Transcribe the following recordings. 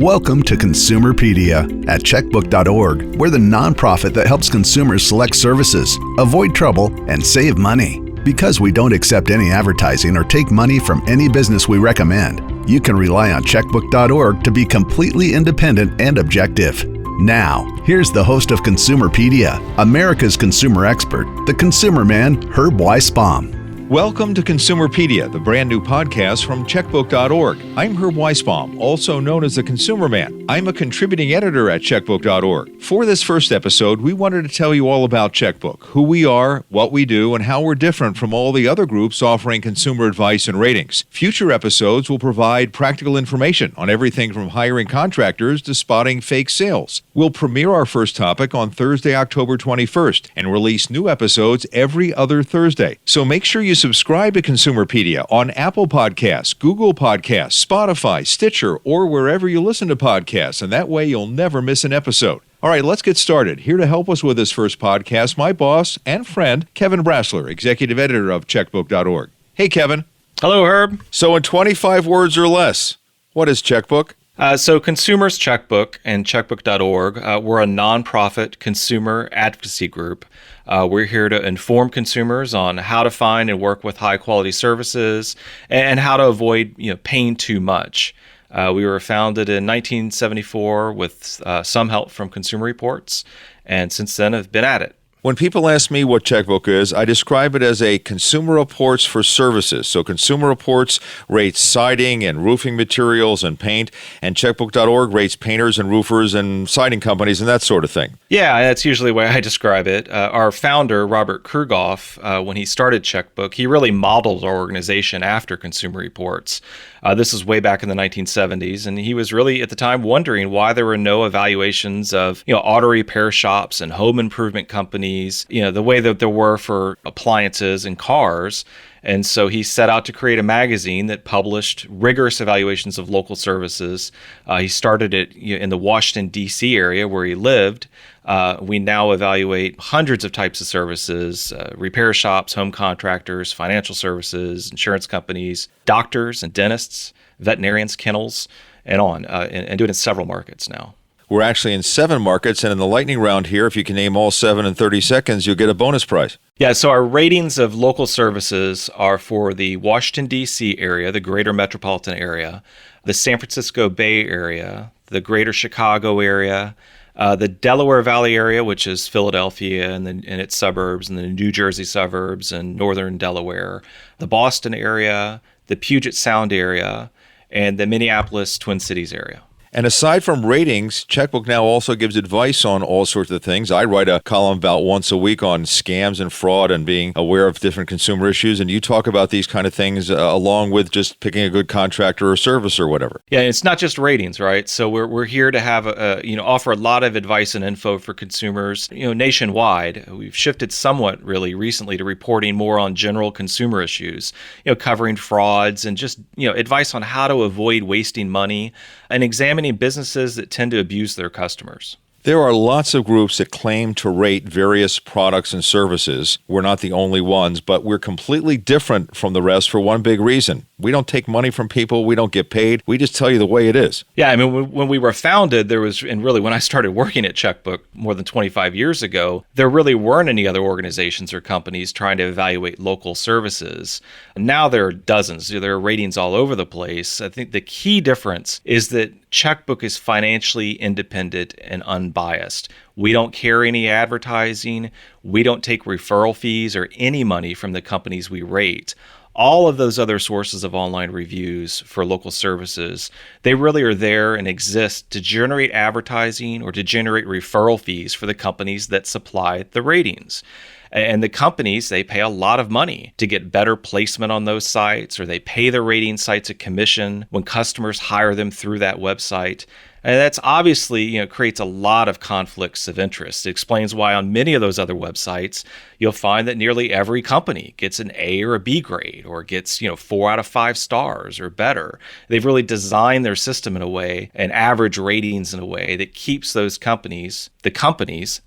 Welcome to Consumerpedia at checkbook.org. We're the nonprofit that helps consumers select services, avoid trouble, and save money. Because we don't accept any advertising or take money from any business we recommend, you can rely on checkbook.org to be completely independent and objective. Now, here's the host of Consumerpedia, America's consumer expert, the ConsumerMan, Herb Weisbaum. Welcome to Consumerpedia, the brand new podcast from checkbook.org. I'm Herb Weisbaum, also known as the ConsumerMan. I'm a contributing editor at checkbook.org. For this first episode, we wanted to tell you all about Checkbook, who we are, what we do, and how we're different from all the other groups offering consumer advice and ratings. Future episodes will provide practical information on everything from hiring contractors to spotting fake sales. We'll premiere our first topic on Thursday, October 21st, and release new episodes every other Thursday. So make sure you subscribe to Consumerpedia on Apple Podcasts, Google Podcasts, Spotify, Stitcher, or wherever you listen to podcasts, and that way you'll never miss an episode. All right, let's get started. Here to help us with this first podcast, my boss and friend, Kevin Brasler, executive editor of checkbook.org. Hey, Kevin. Hello, Herb. So in 25 words or less, what is Checkbook? So Consumers Checkbook and checkbook.org, we're a nonprofit consumer advocacy group. We're here to inform consumers on how to find and work with high-quality services and how to avoid, paying too much. We were founded in 1974 with some help from Consumer Reports, and since then have been at it. When people ask me what Checkbook is, I describe it as a Consumer Reports for services. So Consumer Reports rates siding and roofing materials and paint, and Checkbook.org rates painters and roofers and siding companies and that sort of thing. Yeah, that's usually the way I describe it. Our founder, Robert Krugoff, when he started Checkbook, he really modeled our organization after Consumer Reports. This was way back in the 1970s, and he was really, at the time, wondering why there were no evaluations of, auto repair shops and home improvement companies, the way that there were for appliances and cars. And so he set out to create a magazine that published rigorous evaluations of local services. He started it in the Washington, D.C. area where he lived. We now evaluate hundreds of types of services, repair shops, home contractors, financial services, insurance companies, doctors and dentists, veterinarians, kennels, and on, and do it in several markets now. We're actually in 7 markets, and in the lightning round here, if you can name all 7 in 30 seconds, you'll get a bonus prize. Yeah, so our ratings of local services are for the Washington, D.C. area, the greater metropolitan area, the San Francisco Bay Area, the greater Chicago area, the Delaware Valley area, which is Philadelphia and its suburbs, and the New Jersey suburbs and northern Delaware, the Boston area, the Puget Sound area, and the Minneapolis Twin Cities area. And aside from ratings, Checkbook now also gives advice on all sorts of things. I write a column about once a week on scams and fraud and being aware of different consumer issues. And you talk about these kind of things along with just picking a good contractor or service or whatever. Yeah, it's not just ratings, right? So we're here to have offer a lot of advice and info for consumers, nationwide. We've shifted somewhat really recently to reporting more on general consumer issues, covering frauds and just, advice on how to avoid wasting money and examining businesses that tend to abuse their customers. There are lots of groups that claim to rate various products and services. We're not the only ones, but we're completely different from the rest for one big reason. We don't take money from people. We don't get paid. We just tell you the way it is. Yeah, I mean, when we were founded, when I started working at Checkbook more than 25 years ago, there really weren't any other organizations or companies trying to evaluate local services. Now there are dozens. There are ratings all over the place. I think the key difference is that Checkbook is financially independent and unbiased. We don't carry any advertising. We don't take referral fees or any money from the companies we rate. All of those other sources of online reviews for local services, they really are there and exist to generate advertising or to generate referral fees for the companies that supply the ratings. And the companies, they pay a lot of money to get better placement on those sites, or they pay the rating sites a commission when customers hire them through that website. And that's obviously, creates a lot of conflicts of interest. It explains why on many of those other websites, you'll find that nearly every company gets an A or a B grade or gets, 4 out of 5 stars or better. They've really designed their system in a way and average ratings in a way that keeps those companies,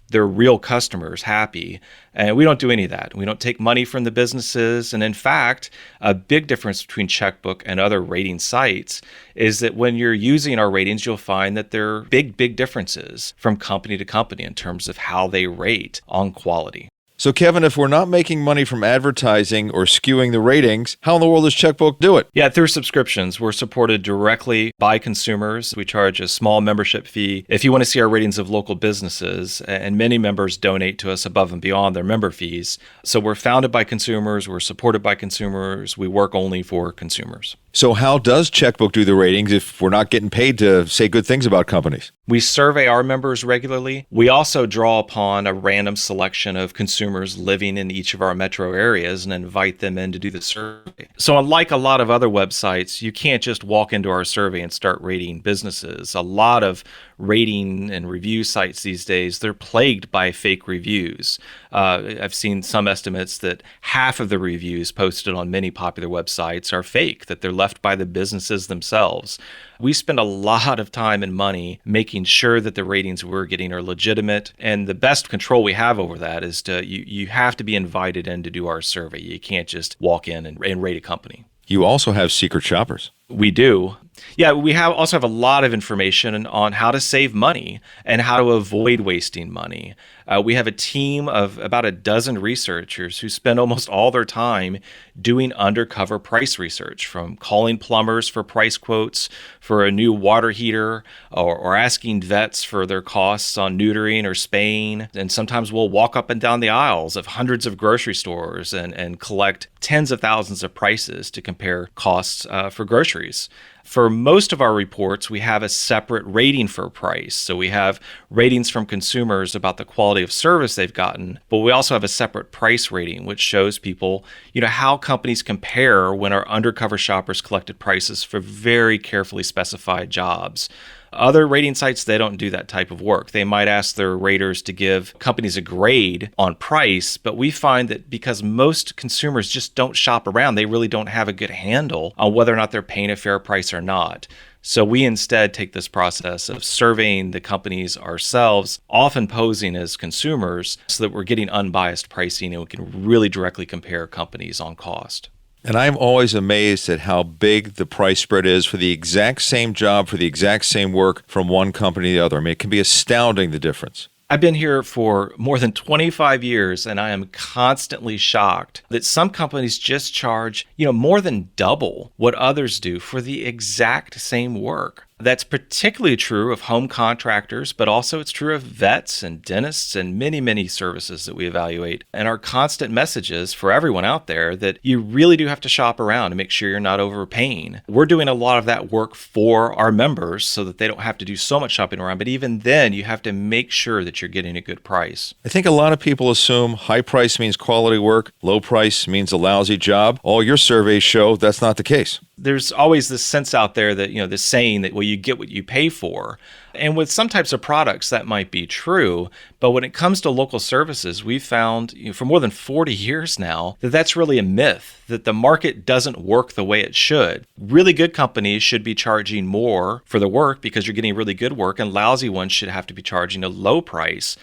their real customers, happy. And we don't do any of that. We don't take money from the businesses. And in fact, a big difference between Checkbook and other rating sites is that when you're using our ratings, you'll find find that there are big differences from company to company in terms of how they rate on quality. So, Kevin, if we're not making money from advertising or skewing the ratings, how in the world does Checkbook do it? Yeah, through subscriptions. We're supported directly by consumers. We charge a small membership fee if you want to see our ratings of local businesses, and many members donate to us above and beyond their member fees. So we're founded by consumers, we're supported by consumers, we work only for consumers. So how does Checkbook do the ratings if we're not getting paid to say good things about companies? We survey our members regularly. We also draw upon a random selection of consumers living in each of our metro areas and invite them in to do the survey. So unlike a lot of other websites, you can't just walk into our survey and start rating businesses. A lot of rating and review sites these days, they're plagued by fake reviews. I've seen some estimates that half of the reviews posted on many popular websites are fake, that they're left by the businesses themselves. We spend a lot of time and money making sure that the ratings we're getting are legitimate. And the best control we have over that is you have to be invited in to do our survey. You can't just walk in and rate a company. You also have secret shoppers. We do. Yeah, we also have a lot of information on how to save money and how to avoid wasting money. We have a team of about a dozen researchers who spend almost all their time doing undercover price research, from calling plumbers for price quotes for a new water heater or asking vets for their costs on neutering or spaying. And sometimes we'll walk up and down the aisles of hundreds of grocery stores and collect tens of thousands of prices to compare costs for groceries. For most of our reports, we have a separate rating for price. So we have ratings from consumers about the quality of service they've gotten, but we also have a separate price rating, which shows people, how companies compare when our undercover shoppers collected prices for very carefully specified jobs. Other rating sites, they don't do that type of work. They might ask their raters to give companies a grade on price, but we find that because most consumers just don't shop around, they really don't have a good handle on whether or not they're paying a fair price or not. So we instead take this process of surveying the companies ourselves, often posing as consumers, so that we're getting unbiased pricing and we can really directly compare companies on cost. And I'm always amazed at how big the price spread is for the exact same job, for the exact same work from one company to the other. I mean, it can be astounding, the difference. I've been here for more than 25 years, and I am constantly shocked that some companies just charge, more than double what others do for the exact same work. That's particularly true of home contractors, but also it's true of vets and dentists and many services that we evaluate. And our constant message is for everyone out there that you really do have to shop around to make sure you're not overpaying. We're doing a lot of that work for our members so that they don't have to do so much shopping around. But even then, you have to make sure that you're getting a good price. I think a lot of people assume high price means quality work, low price means a lousy job. All your surveys show that's not the case. There's always this sense out there that, this saying that, well, you get what you pay for. And with some types of products, that might be true. But when it comes to local services, we've found for more than 40 years now that that's really a myth, that the market doesn't work the way it should. Really good companies should be charging more for the work because you're getting really good work, and lousy ones should have to be charging a low price.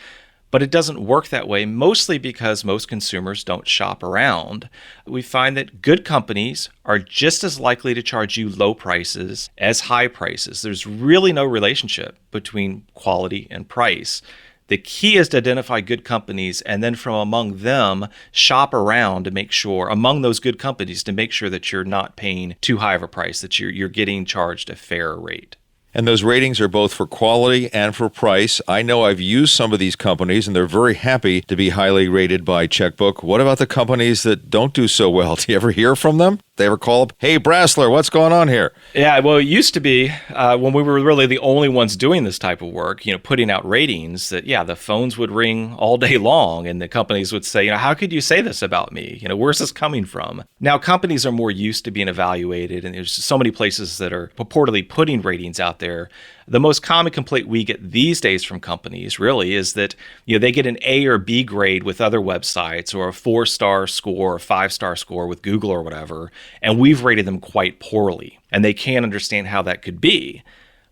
But it doesn't work that way, mostly because most consumers don't shop around. We find that good companies are just as likely to charge you low prices as high prices. There's really no relationship between quality and price. The key is to identify good companies and then from among them, shop around to make sure, among those good companies, to make sure that you're not paying too high of a price, that you're getting charged a fair rate. And those ratings are both for quality and for price. I know I've used some of these companies, and they're very happy to be highly rated by Checkbook. What about the companies that don't do so well? Do you ever hear from them? They ever call up, hey, Brasler, what's going on here? Yeah, well, it used to be when we were really the only ones doing this type of work, putting out ratings that, the phones would ring all day long and the companies would say, how could you say this about me? Where's this coming from? Now, companies are more used to being evaluated, and there's so many places that are purportedly putting ratings out there. The most common complaint we get these days from companies really is that they get an A or B grade with other websites, or a 4-star score or 5-star score with Google or whatever, and we've rated them quite poorly, and they can't understand how that could be.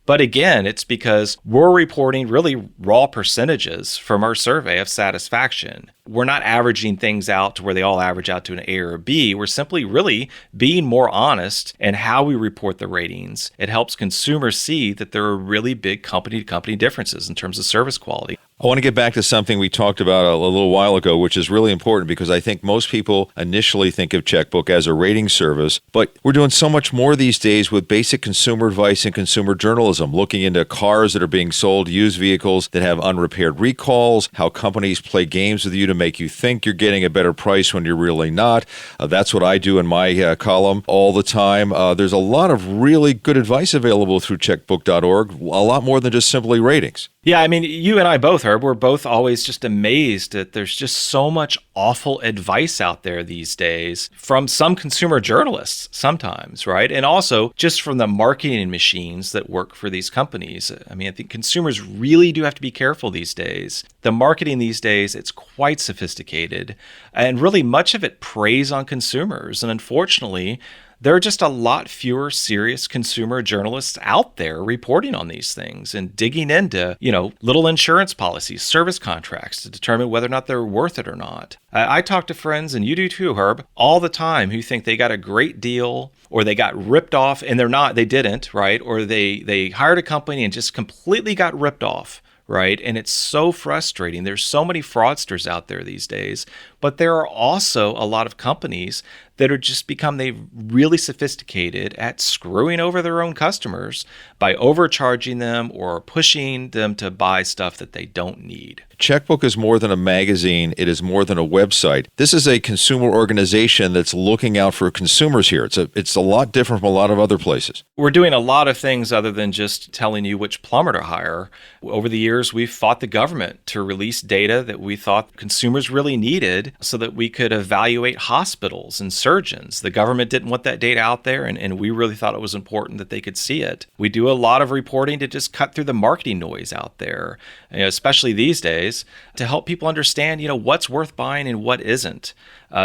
But again, it's because we're reporting really raw percentages from our survey of satisfaction. We're not averaging things out to where they all average out to an A or a B. We're simply really being more honest in how we report the ratings. It helps consumers see that there are really big company-to-company differences in terms of service quality. I want to get back to something we talked about a little while ago, which is really important because I think most people initially think of Checkbook as a rating service, but we're doing so much more these days with basic consumer advice and consumer journalism, looking into cars that are being sold, used vehicles that have unrepaired recalls, how companies play games with you to make you think you're getting a better price when you're really not. That's what I do in my column all the time. There's a lot of really good advice available through checkbook.org, a lot more than just simply ratings. Yeah, I mean, you and I both, Herb, we're both always just amazed that there's just so much awful advice out there these days from some consumer journalists sometimes, right? And also just from the marketing machines that work for these companies. I mean, I think consumers really do have to be careful these days. The marketing these days, it's quite sophisticated, and really much of it preys on consumers. And unfortunately, there are just a lot fewer serious consumer journalists out there reporting on these things and digging into, little insurance policies, service contracts to determine whether or not they're worth it or not. I talk to friends, and you do too, Herb, all the time who think they got a great deal or they got ripped off and they didn't, right? Or they hired a company and just completely got ripped off. Right. And it's so frustrating. There's so many fraudsters out there these days, but there are also a lot of companies that are just they really sophisticated at screwing over their own customers by overcharging them or pushing them to buy stuff that they don't need. Checkbook is more than a magazine. It is more than a website. This is a consumer organization that's looking out for consumers here. It's a lot different from a lot of other places. We're doing a lot of things other than just telling you which plumber to hire. Over the years, we've fought the government to release data that we thought consumers really needed so that we could evaluate hospitals and surgeons. The government didn't want that data out there, and we really thought it was important that they could see it. We do a lot of reporting to just cut through the marketing noise out there, especially these days, to help people understand, what's worth buying and what isn't.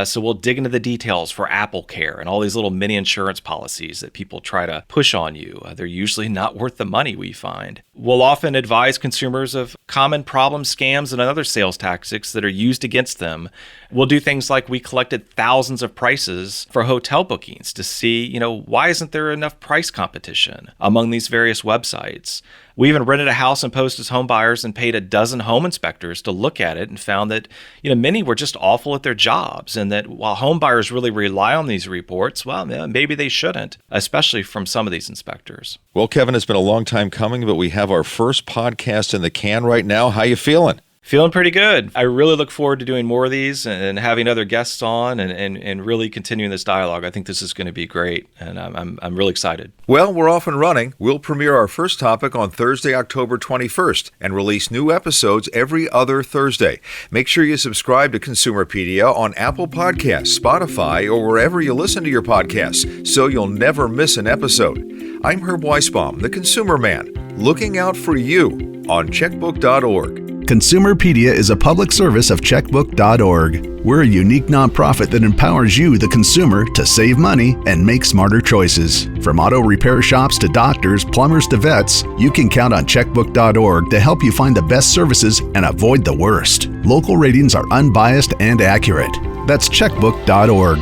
So we'll dig into the details for Apple Care and all these little mini insurance policies that people try to push on you. They're usually not worth the money, we find. We'll often advise consumers of common problem scams and other sales tactics that are used against them. We'll do things like we collected thousands of prices for hotel bookings to see, why isn't there enough price competition among these various websites? We even rented a house and posted as home buyers and paid a dozen home inspectors to look at it and found that, many were just awful at their jobs, and that while home buyers really rely on these reports, well, maybe they shouldn't, especially from some of these inspectors. Well, Kevin, it's been a long time coming, but we have our first podcast in the can right now. How you feeling? Feeling pretty good. I really look forward to doing more of these and having other guests on and really continuing this dialogue. I think this is going to be great, and I'm really excited. Well, we're off and running. We'll premiere our first topic on Thursday, October 21st, and release new episodes every other Thursday. Make sure you subscribe to Consumerpedia on Apple Podcasts, Spotify, or wherever you listen to your podcasts, so you'll never miss an episode. I'm Herb Weisbaum, the Consumer Man, looking out for you on checkbook.org. Consumerpedia is a public service of checkbook.org. We're a unique nonprofit that empowers you, the consumer, to save money and make smarter choices. From auto repair shops to doctors, plumbers to vets, you can count on checkbook.org to help you find the best services and avoid the worst. Local ratings are unbiased and accurate. That's checkbook.org.